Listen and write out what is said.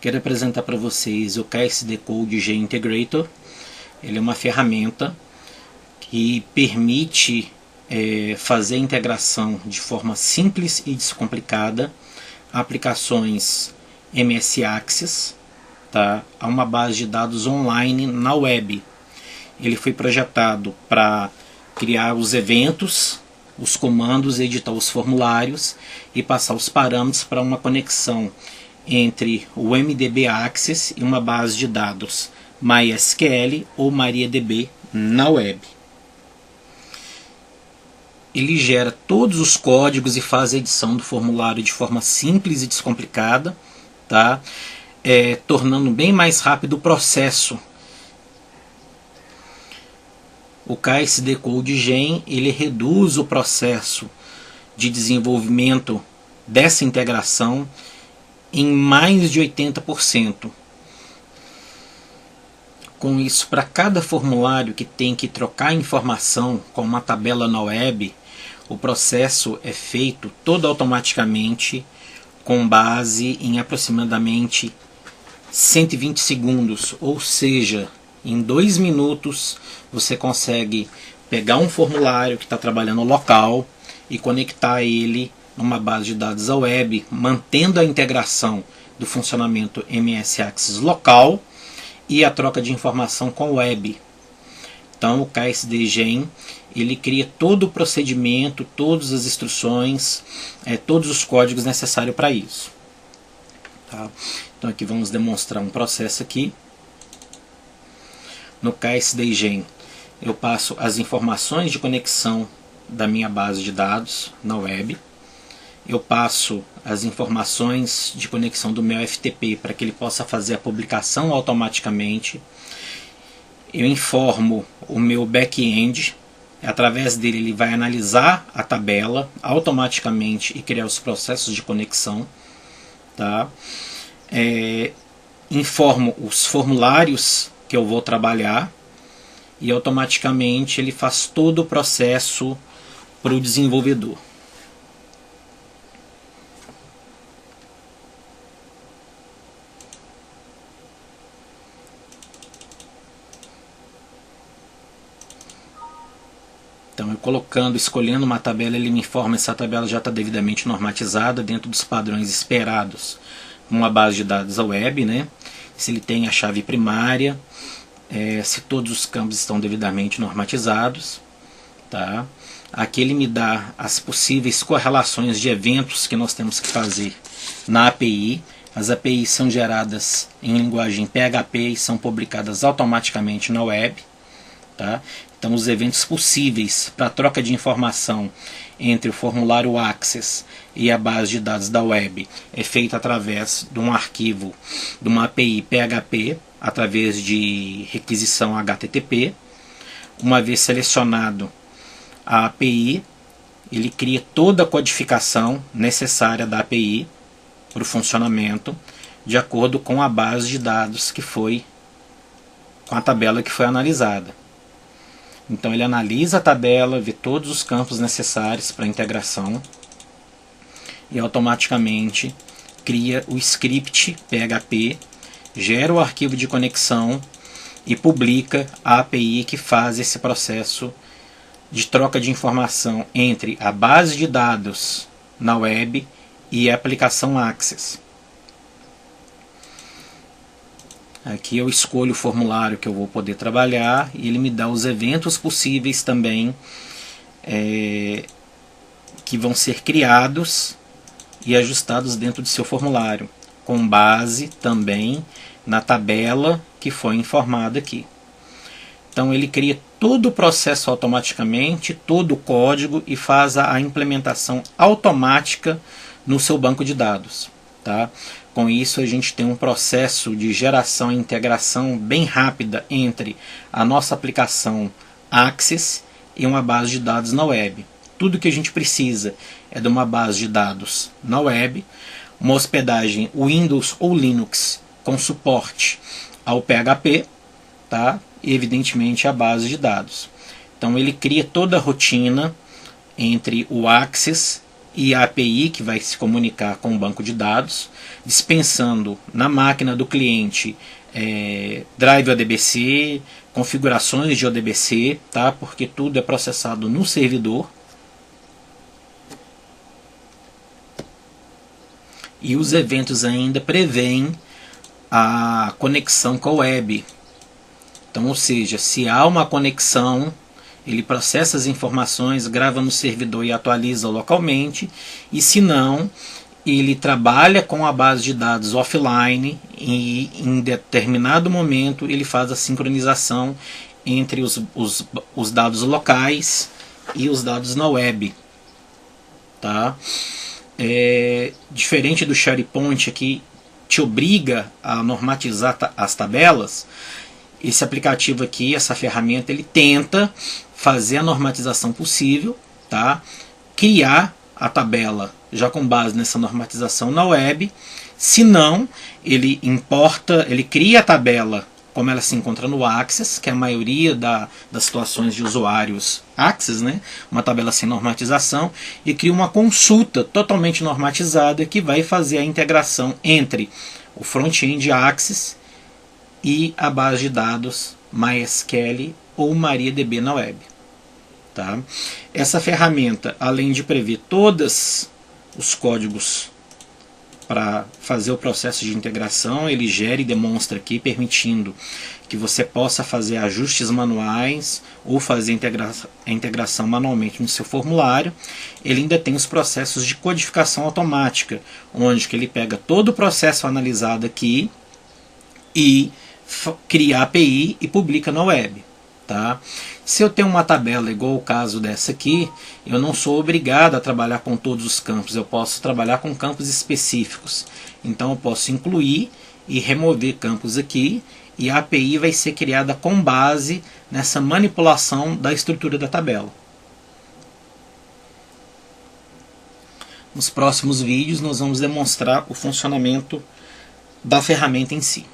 Quero apresentar para vocês o KSD Code G Integrator. Ele é uma ferramenta que permite fazer a integração de forma simples e descomplicada a aplicações MS Access, tá, a uma base de dados online na web. Ele foi projetado para criar os eventos, os comandos, editar os formulários e passar os parâmetros para uma conexão entre o MDB Access e uma base de dados MySQL ou MariaDB na web. Ele gera todos os códigos e faz a edição do formulário de forma simples e descomplicada, tá? Tornando bem mais rápido o processo. O KSD Code Gen, ele reduz o processo de desenvolvimento dessa integração em mais de 80%. Com isso, para cada formulário que tem que trocar informação com uma tabela na web, o processo é feito todo automaticamente com base em aproximadamente 120 segundos, ou seja, em 2 minutos você consegue pegar um formulário que está trabalhando local e conectar ele numa base de dados à web, mantendo a integração do funcionamento MS Access local e a troca de informação com a web. Então o KSD Gen, ele cria todo o procedimento, todas as instruções, todos os códigos necessários para isso. Tá? Então aqui vamos demonstrar um processo aqui. No KSD Gen eu passo as informações de conexão da minha base de dados na web. Eu passo as informações de conexão do meu FTP para que ele possa fazer a publicação automaticamente. Eu informo o meu back-end. Através dele ele vai analisar a tabela automaticamente e criar os processos de conexão. Tá? Informo os formulários que eu vou trabalhar e automaticamente ele faz todo o processo para o desenvolvedor. Então, eu colocando, escolhendo uma tabela, ele me informa se a tabela já está devidamente normatizada dentro dos padrões esperados numa base de dados à web, né? Se ele tem a chave primária, se todos os campos estão devidamente normatizados. Tá? Aqui ele me dá as possíveis correlações de eventos que nós temos que fazer na API. As APIs são geradas em linguagem PHP e são publicadas automaticamente na web. Tá? Então os eventos possíveis para troca de informação entre o formulário Access e a base de dados da web é feito através de um arquivo, de uma API PHP, através de requisição HTTP. Uma vez selecionado a API, ele cria toda a codificação necessária da API para o funcionamento, de acordo com a base de dados que foi, com a tabela que foi analisada. Então ele analisa a tabela, vê todos os campos necessários para a integração e automaticamente cria o script PHP, gera o arquivo de conexão e publica a API que faz esse processo de troca de informação entre a base de dados na web e a aplicação Access. Aqui eu escolho o formulário que eu vou poder trabalhar e ele me dá os eventos possíveis também que vão ser criados e ajustados dentro do seu formulário, com base também na tabela que foi informada aqui. Então ele cria todo o processo automaticamente, todo o código e faz a implementação automática no seu banco de dados. Tá? Com isso a gente tem um processo de geração e integração bem rápida entre a nossa aplicação Access e uma base de dados na web. Tudo que a gente precisa é de uma base de dados na web, uma hospedagem Windows ou Linux com suporte ao PHP, tá? E evidentemente a base de dados. Então ele cria toda a rotina entre o Access e a API que vai se comunicar com o banco de dados, dispensando na máquina do cliente drive ODBC, configurações de ODBC, tá? Porque tudo é processado no servidor. E os eventos ainda prevêem a conexão com a web. Então, ou seja, se há uma conexão, ele processa as informações, grava no servidor e atualiza localmente, e se não, ele trabalha com a base de dados offline e em determinado momento ele faz a sincronização entre os dados locais e os dados na web. Tá? Diferente do SharePoint, que te obriga a normatizar as tabelas, esse aplicativo aqui, essa ferramenta, ele tenta fazer a normatização possível, tá? Criar a tabela já com base nessa normatização na web. Se não, ele importa, ele cria a tabela como ela se encontra no Access, que é a maioria das situações de usuários Access, né? Uma tabela sem normatização, e cria uma consulta totalmente normatizada que vai fazer a integração entre o front-end Access e a base de dados MySQL ou MariaDB na web. Tá? Essa ferramenta, além de prever todos os códigos para fazer o processo de integração, ele gera e demonstra aqui, permitindo que você possa fazer ajustes manuais ou fazer a integração manualmente no seu formulário. Ele ainda tem os processos de codificação automática, onde que ele pega todo o processo analisado aqui e cria a API e publica na web. Tá? Se eu tenho uma tabela igual o caso dessa aqui, eu não sou obrigado a trabalhar com todos os campos, eu posso trabalhar com campos específicos. Então eu posso incluir e remover campos aqui, e a API vai ser criada com base nessa manipulação da estrutura da tabela. Nos próximos vídeos nós vamos demonstrar o funcionamento da ferramenta em si.